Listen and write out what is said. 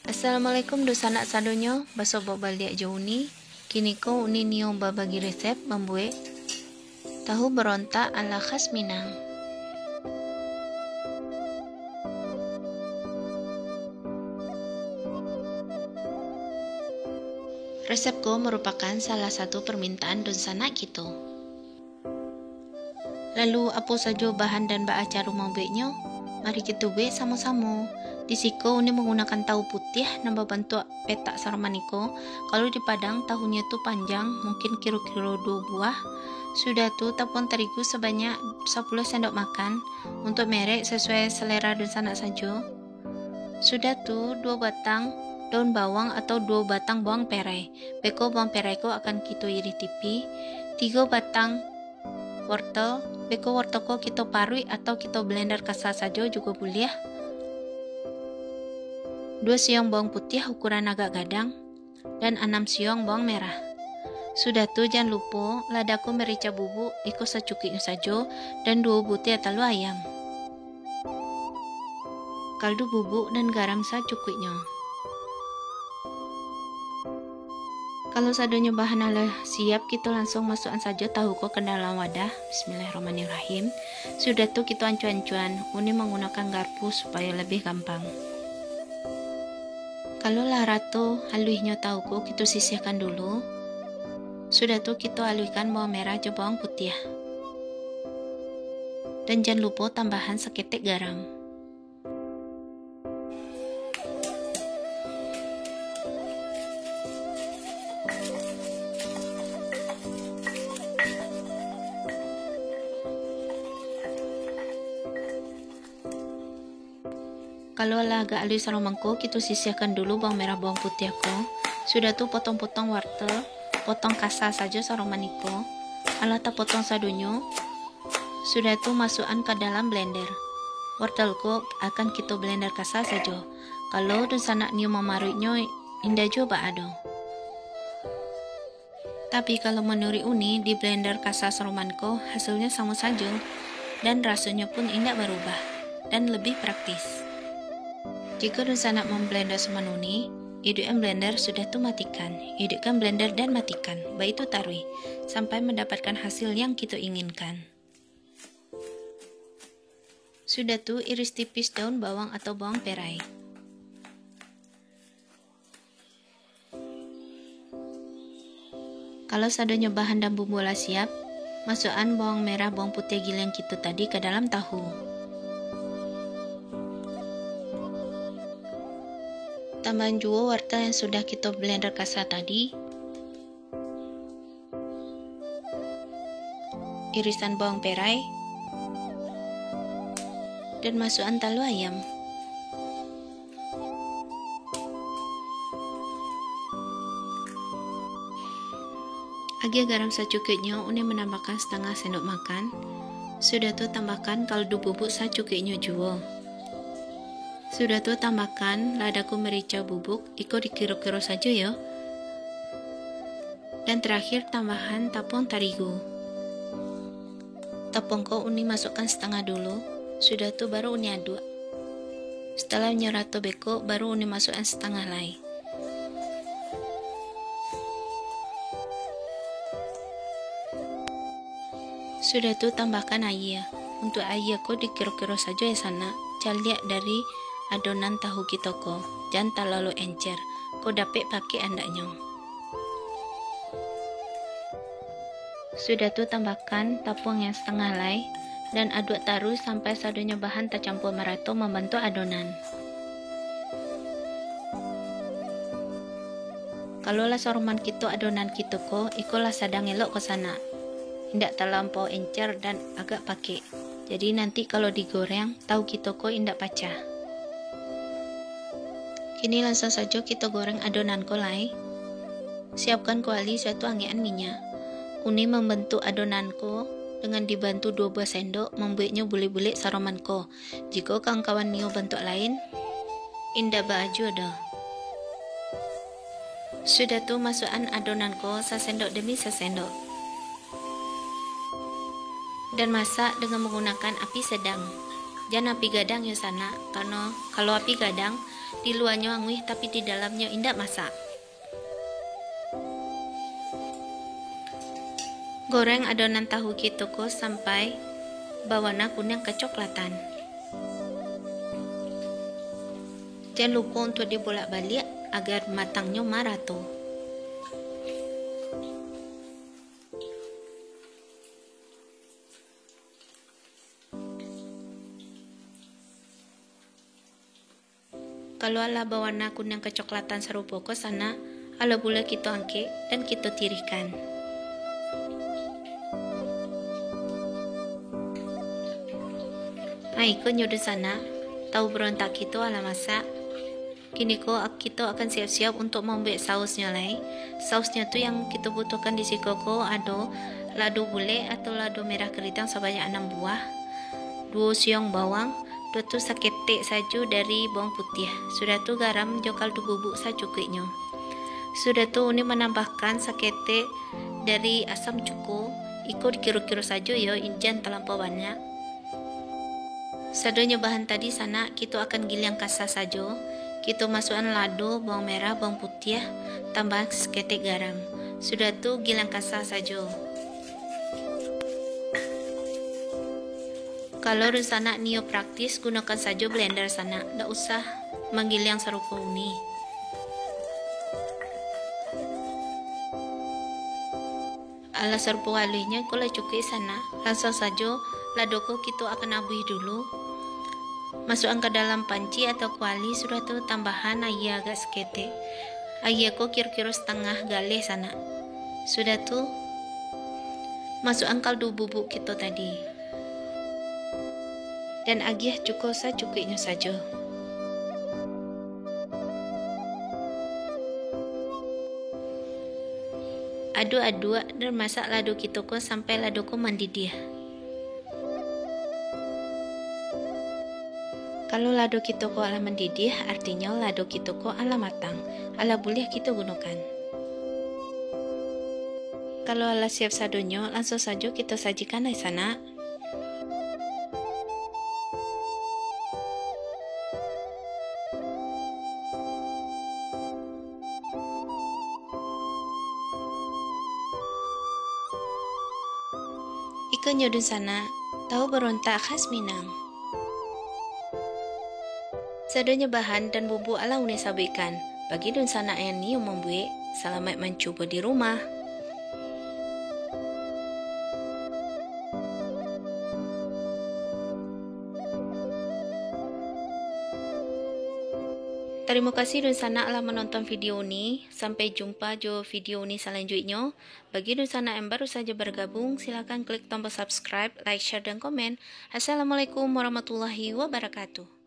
Assalamualaikum dosanak sadonyo, baso balik jauh ni. Kini ko uni niyo babagi resep membuat tahu berontak ala khas Minang. Resepku merupakan salah satu permintaan dosanak kita. Lalu apa saja bahan dan cara membuatnya? Mari kita buat sama-sama. Di siko ini menggunakan tahu putih nambah bentuk petak sarmaniko. Kalau di Padang tahunya tuh panjang, mungkin kira-kira 2 buah. Sudah tuh tepung terigu sebanyak 10 sendok makan untuk merek sesuai selera dan sanak saja. Sudah tuh 2 batang daun bawang atau 2 batang bawang perai. Beko bawang perai ko akan kita iris tipis. 3 batang wortel. Beko wortel ko kita parui atau kita blender kasar saja juga boleh. 2 siung bawang putih ukuran agak gadang dan 6 siung bawang merah. Sudah tuh jangan lupa ladaku merica bubuk ikut secukupnya saja dan 2 butir telur ayam. Kaldu bubuk dan garam secukupnya. Kalau sadonya bahan ala siap, kita langsung masukkan saja tahu ko ke dalam wadah. Bismillahirrahmanirrahim. Sudah tuh kita ancuan-ancuan. Uni menggunakan garpu supaya lebih gampang. Kalau larato haluinya tahu ko kita sisihkan dulu. Sudah tuh kita haluikan bawang merah ke bawang putih. Dan jangan lupa tambahan seketik garam. Kalau agak halus aromangko, kita sisihkan dulu bawang merah bawang putih aku. Sudah tuh potong-potong wortel, potong kasar saja saromaniko. Alata potong sadonyo. Sudah tuh masukkan ke dalam blender. Wortelku akan kita blender kasar saja. Kalau dan sanak niu memaruinya indah coba ado. Tapi kalau menurut Uni di blender kasar saromanko hasilnya sama saja dan rasanya pun indah berubah dan lebih praktis. Jika dosa nak memblender semenuni, hidupkan blender sudah tuh matikan. Hidupkan blender dan matikan, baik itu tarui, sampai mendapatkan hasil yang kita inginkan. Sudah tuh iris tipis daun bawang atau bawang perai. Kalau sadonya bahan dan bumbu lah siap, masukkan bawang merah bawang putih giling kita tadi ke dalam tahu. Tambahan juga wortel yang sudah kita blender kasar tadi. Irisan bawang perai. Dan masukkan telur ayam. Agak garam secukupnya, Uni menambahkan setengah sendok makan. Sudah tuh tambahkan kaldu bubuk secukupnya juga. Sudah tuh tambahkan ladaku merica bubuk, ikut dikira-kira saja ya. Dan terakhir tambahan tepung terigu. Tepungku Uni masukkan setengah dulu. Sudah tuh baru Uni aduk. Setelah nyerato beko baru Uni masukkan setengah lagi. Sudah tuh tambahkan air. Untuk air aku dikira-kira saja ya sana. Caliak dari adonan tahu kita ko, jangan terlalu encer. Ko dapat pakai andaknya. Sudah tuh tambahkan tepung yang setengah lay dan aduk terus sampai sadonya bahan tercampur merata membentuk adonan. Kalau lah soroman kita adonan kita ko, ikolah sadang elok ke sana. Indak terlampau encer dan agak pakai. Jadi nanti kalau digoreng, tahu kita ko indak pecah. Kini langsung saja kita goreng adonan kolai. Siapkan kuali suatu angian minyak. Uni membentuk adonanku dengan dibantu 2 buah sendok membuatnya bulik-bulik saromanko. Jika kawan-kawan nio bentuk lain, indah baju dah. Sudah tuh masukkan adonanku sesendok demi sesendok. Dan masak dengan menggunakan api sedang. Jangan api gadang ya sana, karena kalau api gadang Di luarnya anguih tapi di dalamnya indah masak. Goreng adonan tahu kitoko sampai berwarna kuning kecoklatan. Jangan lupa untuk dibolak-balik agar matangnya merata. Kalau ala berwarna kuning kecoklatan serupa ke sana, ala boleh kita angkat dan kita tiriskan. Iko nyodo sana, tahu berontak kita ala masak. Kini kita akan siap-siap untuk membuat sausnya lai. Sausnya tuh yang kita butuhkan di sikoko ada lado bule atau lado merah keriting sebanyak 6 buah, 2 siung bawang, 2 tu saketek saja dari bawang putih. Sudah tu garam jo kaldu bubuk secukupnya. Sudah tu ini menambahkan saketek dari asam cuko. Iko dikira-kira saja ya, jangan terlampau banyak. Sadonya bahan tadi sana kita akan giling kasar saja. Kita masukkan lado, bawang merah, bawang putih, tambah seketek garam. Sudah tu giling kasar saja. Kalau sana nio praktis, gunakan saja blender sana. Tak usah menggiling serupa ini. Ala serupa alihnya kalau cukup sana. Langsung saja ladoko kita akan abuih dulu. Masukkan ke dalam panci atau kuali. Sudah tu tambahan air agak seketek. Air kira-kira setengah galih sana. Sudah tu masukkan kaldu bubuk kita tadi. Dan agih cukup secukupnya saja. Aduk-aduk dan masak lado kita sampai lado mendidih. Kalau lado kita ala mendidih, artinya lado kita ala matang. Ala boleh kita gunakan. Kalau ala siap sadonya, langsung saja kita sajikan di sana. Ikan nyodun sana, tahu berontak khas Minang. Sadonya bahan dan bubuk ala une sabikan. Bagi dun sana yang ni membuat, selamat mencoba di rumah. Terima kasih dun sana ala menonton video ini. Sampai jumpa jo video ini selanjutnya. Bagi dun sana yang baru saja bergabung, silakan klik tombol subscribe, like, share, dan komen. Assalamualaikum warahmatullahi wabarakatuh.